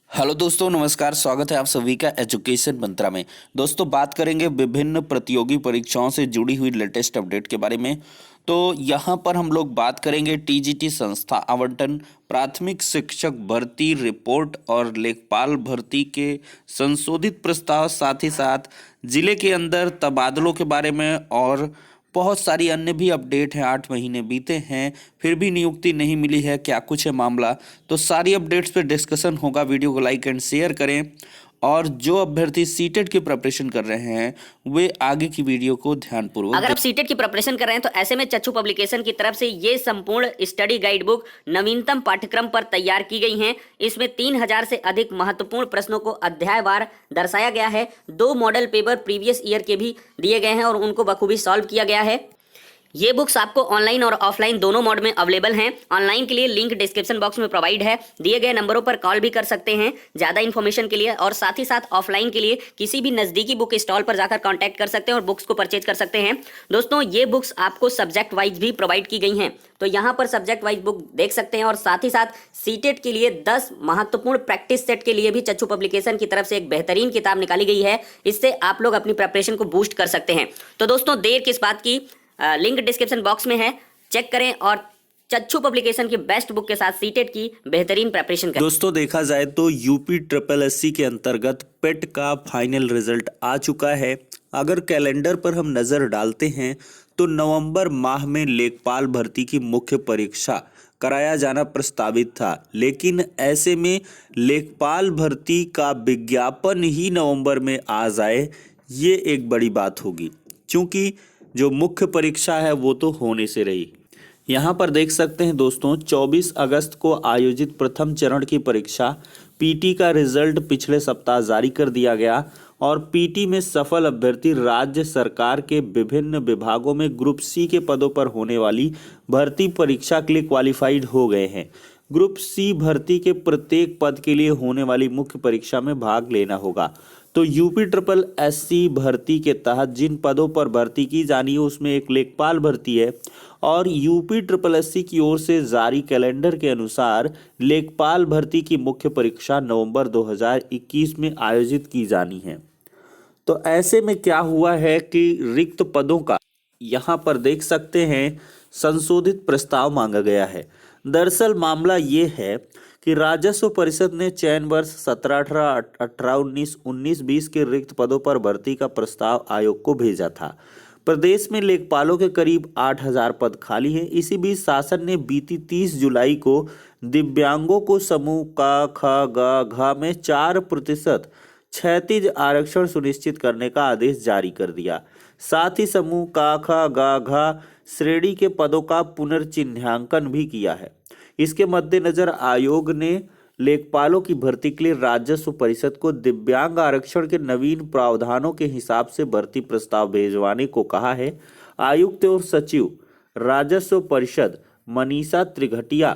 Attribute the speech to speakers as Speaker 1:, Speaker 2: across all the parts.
Speaker 1: Hello दोस्तों, नमस्कार। स्वागत है आप सभी का एजुकेशन मंत्रा में। दोस्तों, बात करेंगे विभिन्न प्रतियोगी परीक्षाओं से जुड़ी हुई लेटेस्ट अपडेट के बारे में। तो यहाँ पर हम लोग बात करेंगे टीजीटी संस्था आवंटन, प्राथमिक शिक्षक भर्ती रिपोर्ट और लेखपाल भर्ती के संशोधित प्रस्ताव, साथ ही साथ जिले के अंदर तबादलों के बारे में और बहुत सारी अन्य भी अपडेट हैं। 8 महीने बीते हैं फिर भी नियुक्ति नहीं मिली है, क्या कुछ है मामला। तो सारी अपडेट्स पे डिस्कशन होगा। वीडियो को लाइक एंड शेयर करें और जो अभ्यर्थी सीटेट की प्रिपरेशन कर रहे हैं वे आगे की वीडियो को ध्यानपूर्वक
Speaker 2: अगर आप सीटेट की प्रिपरेशन कर रहे हैं तो ऐसे में चच्चू पब्लिकेशन की तरफ से ये संपूर्ण स्टडी गाइड बुक नवीनतम पाठ्यक्रम पर तैयार की गई हैं। इसमें 3000 से अधिक महत्वपूर्ण प्रश्नों को अध्यायवार दर्शाया गया है। 2 मॉडल पेपर प्रीवियस ईयर के भी दिए गए हैं और उनको बखूबी सॉल्व किया गया है। ये बुक्स आपको ऑनलाइन और ऑफलाइन दोनों मोड में अवेलेबल हैं। ऑनलाइन के लिए लिंक डिस्क्रिप्शन बॉक्स में प्रोवाइड है। दिए गए नंबरों पर कॉल भी कर सकते हैं ज़्यादा इन्फॉर्मेशन के लिए, और साथ ही साथ ऑफलाइन के लिए किसी भी नज़दीकी बुक स्टॉल पर जाकर कांटेक्ट कर सकते हैं और बुक्स को परचेज कर सकते हैं। दोस्तों, ये बुक्स आपको सब्जेक्ट वाइज भी प्रोवाइड की गई हैं, तो यहाँ पर सब्जेक्ट वाइज बुक देख सकते हैं। और साथ ही साथ सीटेट के लिए 10 महत्वपूर्ण प्रैक्टिस सेट के लिए भी चच्चू पब्लिकेशन की तरफ से एक बेहतरीन किताब निकाली गई है। इससे आप लोग अपनी प्रिपरेशन को बूस्ट कर सकते हैं। तो दोस्तों, देर किस बात की, लिंक डिस्क्रिप्शन बॉक्स में है, चेक करें और चच्चू पब्लिकेशन की बेस्ट बुक के साथ सीटेट की बेहतरीन प्रिपरेशन करें।
Speaker 1: दोस्तों, देखा जाए तो यूपी ट्रिपल एससी के अंतर्गत पेट का फाइनल रिजल्ट आ चुका है। अगर कैलेंडर पर हम नज़र डालते हैं तो नवंबर माह में लेखपाल भर्ती की मुख्य परीक्षा कराया जाना प्रस्तावित था, लेकिन ऐसे में लेखपाल भर्ती का विज्ञापन ही नवंबर में आ जाए, ये एक बड़ी बात होगी, क्योंकि जो मुख्य परीक्षा है वो तो होने से रही। यहाँ पर देख सकते हैं दोस्तों, 24 अगस्त को आयोजित प्रथम चरण की परीक्षा पीटी का रिजल्ट पिछले सप्ताह जारी कर दिया गया और पीटी में सफल अभ्यर्थी राज्य सरकार के विभिन्न विभागों में ग्रुप सी के पदों पर होने वाली भर्ती परीक्षा के लिए क्वालिफाइड हो गए हैं। ग्रुप सी भर्ती के प्रत्येक पद के लिए होने वाली मुख्य परीक्षा में भाग लेना होगा। तो यूपी ट्रिपल एससी भर्ती के तहत जिन पदों पर भर्ती की जानी है उसमें एक लेखपाल भर्ती है, और यूपी ट्रिपल एससी की ओर से जारी कैलेंडर के अनुसार लेखपाल भर्ती की मुख्य परीक्षा नवंबर 2021 में आयोजित की जानी है। तो ऐसे में क्या हुआ है कि रिक्त पदों का यहाँ पर देख सकते हैं संशोधित प्रस्ताव मांगा गया है। दरअसल मामला ये है कि राजस्व परिषद ने चयन वर्ष 17-18, 18-19, 19-20 के रिक्त पदों पर भर्ती का प्रस्ताव आयोग को भेजा था। प्रदेश में लेखपालों के करीब 8000 पद खाली हैं। इसी बीच शासन ने बीती 30 जुलाई को दिव्यांगों को समूह क, ख, ग, घ में 4% क्षैतिज आरक्षण सुनिश्चित करने का आदेश जारी कर दिया। साथ ही समूह क, ख, ग, घ श्रेणी के पदों का पुनर्चिन्हांकन भी किया है। इसके मद्देनजर आयोग ने लेखपालों की भर्ती के लिए राजस्व परिषद को दिव्यांग आरक्षण के नवीन प्रावधानों के हिसाब से भर्ती प्रस्ताव भेजवाने को कहा है। आयुक्त और सचिव राजस्व परिषद मनीषा त्रिघटिया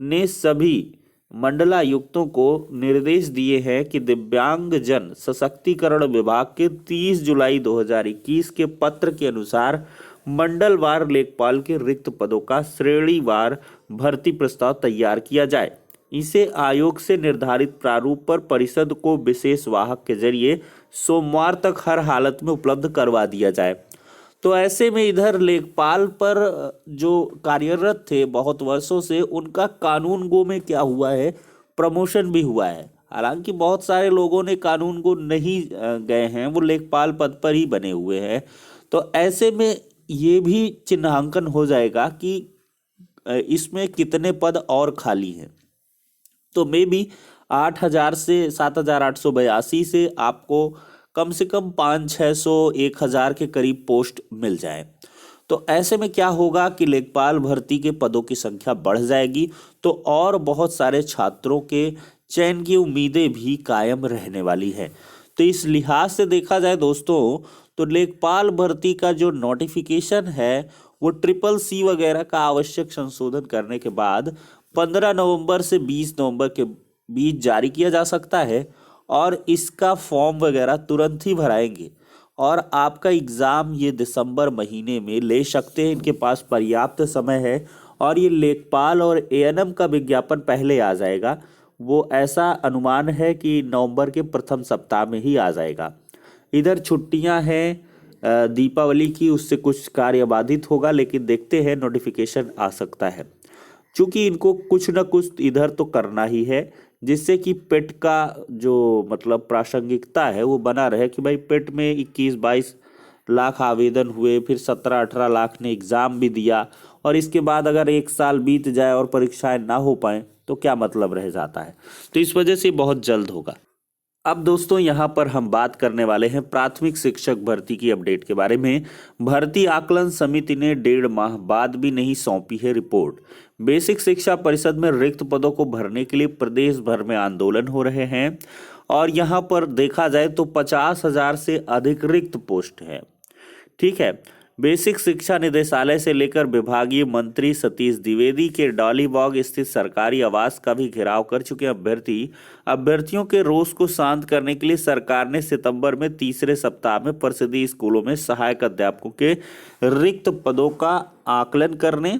Speaker 1: ने सभी मंडलायुक्तों को निर्देश दिए हैं कि दिव्यांग जन सशक्तिकरण विभाग के 30 जुलाई 2021 के पत्र के अनुसार मंडलवार लेखपाल के रिक्त पदों का श्रेणीवार भर्ती प्रस्ताव तैयार किया जाए। इसे आयोग से निर्धारित प्रारूप पर परिषद को विशेष वाहक के जरिए सोमवार तक हर हालत में उपलब्ध करवा दिया जाए। तो ऐसे में इधर लेखपाल पर जो कार्यरत थे बहुत वर्षों से, उनका कानून गो में क्या हुआ है, प्रमोशन भी हुआ है। हालांकि बहुत सारे लोगों ने कानून गो नहीं गए हैं, वो लेखपाल पद पर ही बने हुए हैं। तो ऐसे में ये भी चिन्हांकन हो जाएगा कि इसमें कितने पद और खाली हैं। तो मे भी 8000 से 7882 से आपको कम से कम 500-600 1000 के करीब पोस्ट मिल जाए। तो ऐसे में क्या होगा कि लेखपाल भर्ती के पदों की संख्या बढ़ जाएगी, तो और बहुत सारे छात्रों के चयन की उम्मीदें भी कायम रहने वाली है। तो इस लिहाज से देखा जाए दोस्तों, तो लेखपाल भर्ती का जो नोटिफिकेशन है वो ट्रिपल सी वगैरह का आवश्यक संशोधन करने के बाद 15 नवंबर से 20 नवंबर के बीच जारी किया जा सकता है, और इसका फॉर्म वगैरह तुरंत ही भराएंगे और आपका एग्ज़ाम ये दिसंबर महीने में ले सकते हैं। इनके पास पर्याप्त समय है और ये लेखपाल और एएनएम का विज्ञापन पहले आ जाएगा। वो ऐसा अनुमान है कि नवंबर के प्रथम सप्ताह में ही आ जाएगा। इधर छुट्टियां हैं दीपावली की, उससे कुछ कार्य बाधित होगा, लेकिन देखते हैं नोटिफिकेशन आ सकता है। क्योंकि इनको कुछ ना कुछ इधर तो करना ही है, जिससे कि पेट का जो मतलब प्रासंगिकता है वो बना रहे कि भाई पेट में 21-22 लाख आवेदन हुए, फिर 17-18 लाख ने एग्ज़ाम भी दिया, और इसके बाद अगर एक साल बीत जाए और परीक्षाएं ना हो पाए तो क्या मतलब रह जाता है। तो इस वजह से बहुत जल्द होगा। अब दोस्तों यहाँ पर हम बात करने वाले हैं प्राथमिक शिक्षक भर्ती की अपडेट के बारे में। भर्ती आकलन समिति ने 1.5 माह बाद भी नहीं सौंपी है रिपोर्ट। बेसिक शिक्षा परिषद में रिक्त पदों को भरने के लिए प्रदेश भर में आंदोलन हो रहे हैं, और यहाँ पर देखा जाए तो 50,000 से अधिक रिक्त पोस्ट है। ठीक है, बेसिक शिक्षा निदेशालय से लेकर विभागीय मंत्री सतीश द्विवेदी के डॉलीबाग स्थित सरकारी आवास का भी घेराव कर चुके अभ्यर्थियों के रोष को शांत करने के लिए सरकार ने सितंबर में तीसरे सप्ताह में परिषदीय स्कूलों में सहायक अध्यापकों के रिक्त पदों का आकलन करने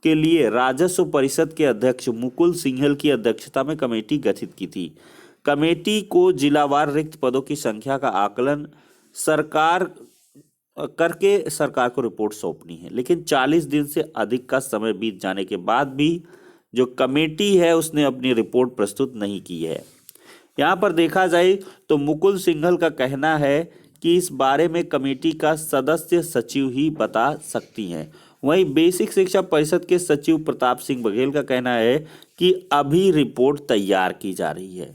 Speaker 1: के लिए राजस्व परिषद के अध्यक्ष मुकुल सिंघल की अध्यक्षता में कमेटी गठित की थी। कमेटी को जिलावार रिक्त पदों की संख्या का आकलन करके सरकार को रिपोर्ट सौंपनी है, लेकिन 40 दिन से अधिक का समय बीत जाने के बाद भी जो कमेटी है उसने अपनी रिपोर्ट प्रस्तुत नहीं की है। यहाँ पर देखा जाए तो मुकुल सिंघल का कहना है कि इस बारे में कमेटी का सदस्य सचिव ही बता सकती हैं। वहीं बेसिक शिक्षा परिषद के सचिव प्रताप सिंह बघेल का कहना है कि अभी रिपोर्ट तैयार की जा रही है।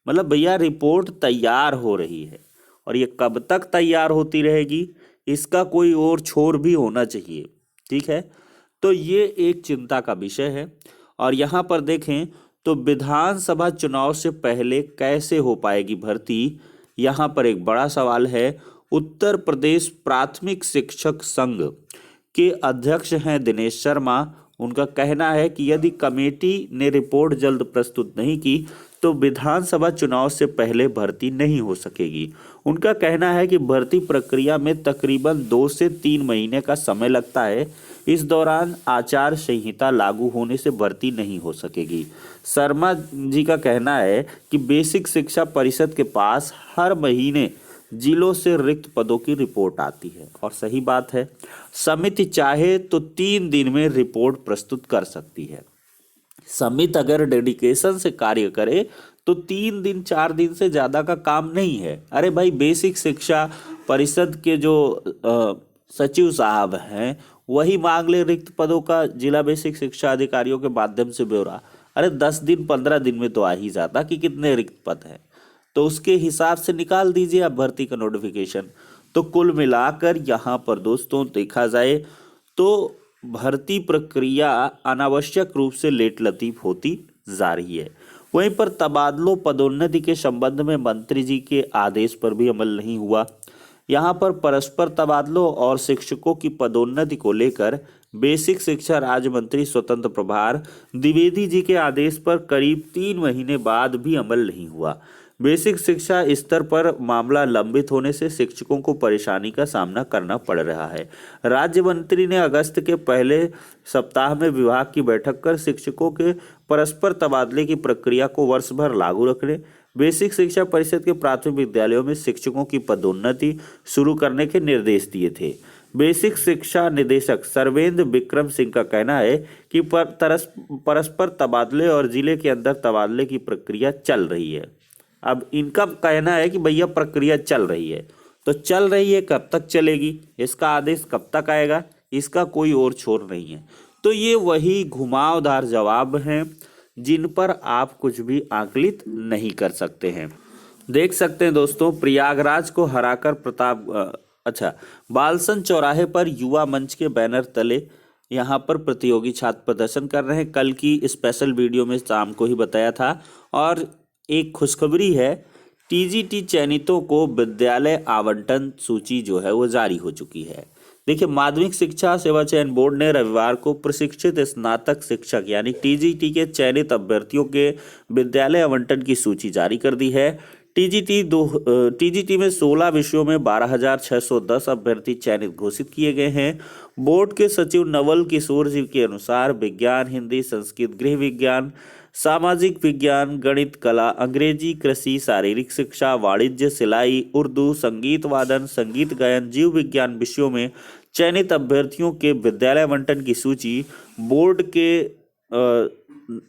Speaker 1: मतलब भैया रिपोर्ट तैयार हो रही है, और ये कब तक तैयार होती रहेगी इसका कोई और छोर भी होना चाहिए। ठीक है, तो ये एक चिंता का विषय है। और यहाँ पर देखें तो विधानसभा चुनाव से पहले कैसे हो पाएगी भर्ती, यहाँ पर एक बड़ा सवाल है। उत्तर प्रदेश प्राथमिक शिक्षक संघ के अध्यक्ष हैं दिनेश शर्मा। उनका कहना है कि यदि कमेटी ने रिपोर्ट जल्द प्रस्तुत नहीं की तो विधानसभा चुनाव से पहले भर्ती नहीं हो सकेगी। उनका कहना है कि भर्ती प्रक्रिया में तकरीबन 2 से 3 महीने का समय लगता है। इस दौरान आचार संहिता लागू होने से भर्ती नहीं हो सकेगी। शर्मा जी का कहना है कि बेसिक शिक्षा परिषद के पास हर महीने जिलों से रिक्त पदों की रिपोर्ट आती है, और सही बात है। समिति चाहे तो 3 दिन में रिपोर्ट प्रस्तुत कर सकती है। समिति अगर डेडिकेशन से कार्य करे तो 3 दिन 4 दिन से ज्यादा का काम नहीं है। अरे भाई, बेसिक शिक्षा परिषद के जो सचिव साहब हैं वही मांग ले रिक्त पदों का जिला बेसिक शिक्षा अधिकारियों के माध्यम से ब्यौरा। अरे 10 दिन 15 दिन में तो आ ही जाता कि कितने रिक्त पद हैं, तो उसके हिसाब से निकाल दीजिए आप भर्ती का नोटिफिकेशन। तो कुल मिलाकर यहाँ पर दोस्तों देखा जाए तो भर्ती प्रक्रिया अनावश्यक रूप से लेट लतीफ होती जा रही है। वहीं पर तबादलों पदोन्नति के संबंध में मंत्री जी के आदेश पर भी अमल नहीं हुआ। यहाँ पर परस्पर तबादलों और शिक्षकों की पदोन्नति को लेकर बेसिक शिक्षा राज्य मंत्री स्वतंत्र प्रभार द्विवेदी जी के आदेश पर करीब 3 महीने बाद भी अमल नहीं हुआ। बेसिक शिक्षा स्तर पर मामला लंबित होने से शिक्षकों को परेशानी का सामना करना पड़ रहा है। राज्य मंत्री ने अगस्त के पहले सप्ताह में विभाग की बैठक कर शिक्षकों के परस्पर तबादले की प्रक्रिया को वर्ष भर लागू रखने, बेसिक शिक्षा परिषद के प्राथमिक विद्यालयों में शिक्षकों की पदोन्नति शुरू करने के निर्देश दिए थे। बेसिक शिक्षा निदेशक सर्वेंद्र विक्रम सिंह का कहना है कि परस्पर तबादले और जिले के अंदर तबादले की प्रक्रिया चल रही है। अब इनका कहना है कि भैया प्रक्रिया चल रही है, तो चल रही है, कब तक चलेगी, इसका आदेश कब तक आएगा, इसका कोई और छोर नहीं है। तो ये वही घुमावदार जवाब हैं जिन पर आप कुछ भी आकलित नहीं कर सकते हैं। देख सकते हैं दोस्तों, प्रयागराज को हराकर बालसन चौराहे पर युवा मंच के बैनर तले यहाँ पर प्रतियोगी छात्र प्रदर्शन कर रहे हैं। कल की स्पेशल वीडियो में शाम को ही बताया था। और एक खुशखबरी है, टीजीटी चयनितों को विद्यालय आवंटन सूची जो है वो जारी हो चुकी है। देखिए, माध्यमिक शिक्षा सेवा चयन बोर्ड ने रविवार को प्रशिक्षित स्नातक शिक्षक यानी टीजीटी के चयनित अभ्यर्थियों के विद्यालय आवंटन की सूची जारी कर दी है। टीजीटी में 16 विषयों में 12,610 अभ्यर्थी चयनित घोषित किए गए हैं। बोर्ड के सचिव नवल किशोर जी के अनुसार विज्ञान, हिंदी, संस्कृत, गृह विज्ञान, सामाजिक विज्ञान, गणित, कला, अंग्रेजी, कृषि, शारीरिक शिक्षा, वाणिज्य, सिलाई, उर्दू, संगीत वादन, संगीत गायन, जीव विज्ञान विषयों में चयनित अभ्यर्थियों के विद्यालय आवंटन की सूची बोर्ड के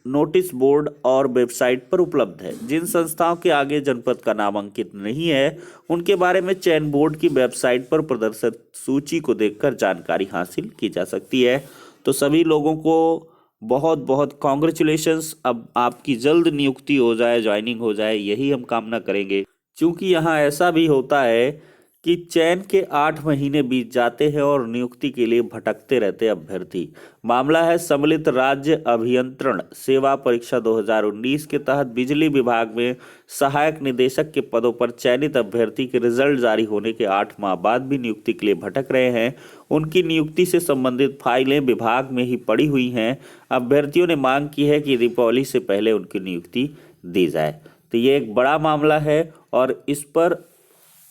Speaker 1: नोटिस बोर्ड और वेबसाइट पर उपलब्ध है। जिन संस्थाओं के आगे जनपद का नाम अंकित नहीं है, उनके बारे में चयन बोर्ड की वेबसाइट पर प्रदर्शित सूची को देखकर जानकारी हासिल की जा सकती है। तो सभी लोगों को बहुत बहुत कॉन्ग्रेचुलेशंस। अब आपकी जल्द नियुक्ति हो जाए, ज्वाइनिंग हो जाए, यही हम कामना करेंगे। क्योंकि यहाँ ऐसा भी होता है कि चयन के 8 महीने बीत जाते हैं और नियुक्ति के लिए भटकते रहते अभ्यर्थी। मामला है सम्मिलित राज्य अभियंत्रण सेवा परीक्षा 2019 के तहत बिजली विभाग में सहायक निदेशक के पदों पर चयनित अभ्यर्थी के रिजल्ट जारी होने के 8 माह बाद भी नियुक्ति के लिए भटक रहे हैं। उनकी नियुक्ति से संबंधित फाइलें विभाग में ही पड़ी हुई हैं। अभ्यर्थियों ने मांग की है कि दीपावली से पहले उनकी नियुक्ति दी जाए। तो ये एक बड़ा मामला है और इस पर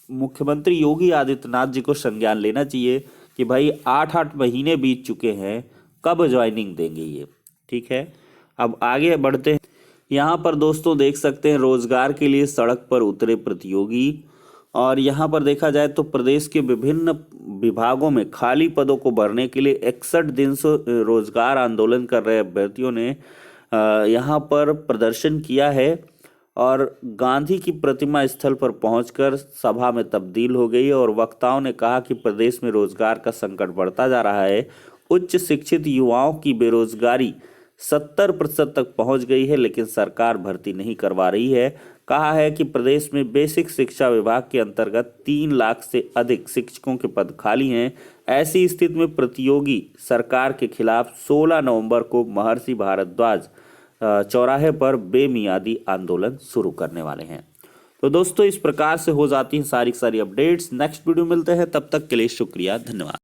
Speaker 1: मुख्यमंत्री योगी आदित्यनाथ जी को संज्ञान लेना चाहिए कि भाई 8-8 महीने बीत चुके हैं, कब ज्वाइनिंग देंगे ये। ठीक है, अब आगे बढ़ते हैं। यहाँ पर दोस्तों देख सकते हैं रोजगार के लिए सड़क पर उतरे प्रतियोगी। और यहाँ पर देखा जाए तो प्रदेश के विभिन्न विभागों में खाली पदों को भरने के लिए 61 दिन से रोजगार आंदोलन कर रहे अभ्यर्थियों ने यहाँ पर प्रदर्शन किया है और गांधी की प्रतिमा स्थल पर पहुंचकर सभा में तब्दील हो गई। और वक्ताओं ने कहा कि प्रदेश में रोजगार का संकट बढ़ता जा रहा है। उच्च शिक्षित युवाओं की बेरोजगारी 70% तक पहुंच गई है, लेकिन सरकार भर्ती नहीं करवा रही है। कहा है कि प्रदेश में बेसिक शिक्षा विभाग के अंतर्गत 3 लाख से अधिक शिक्षकों के पद खाली हैं। ऐसी स्थिति में प्रतियोगी सरकार के खिलाफ 16 नवंबर को महर्षि भारद्वाज चौराहे पर बेमियादी आंदोलन शुरू करने वाले हैं। तो दोस्तों इस प्रकार से हो जाती हैं सारी अपडेट्स। नेक्स्ट वीडियो मिलते हैं, तब तक के लिए शुक्रिया, धन्यवाद।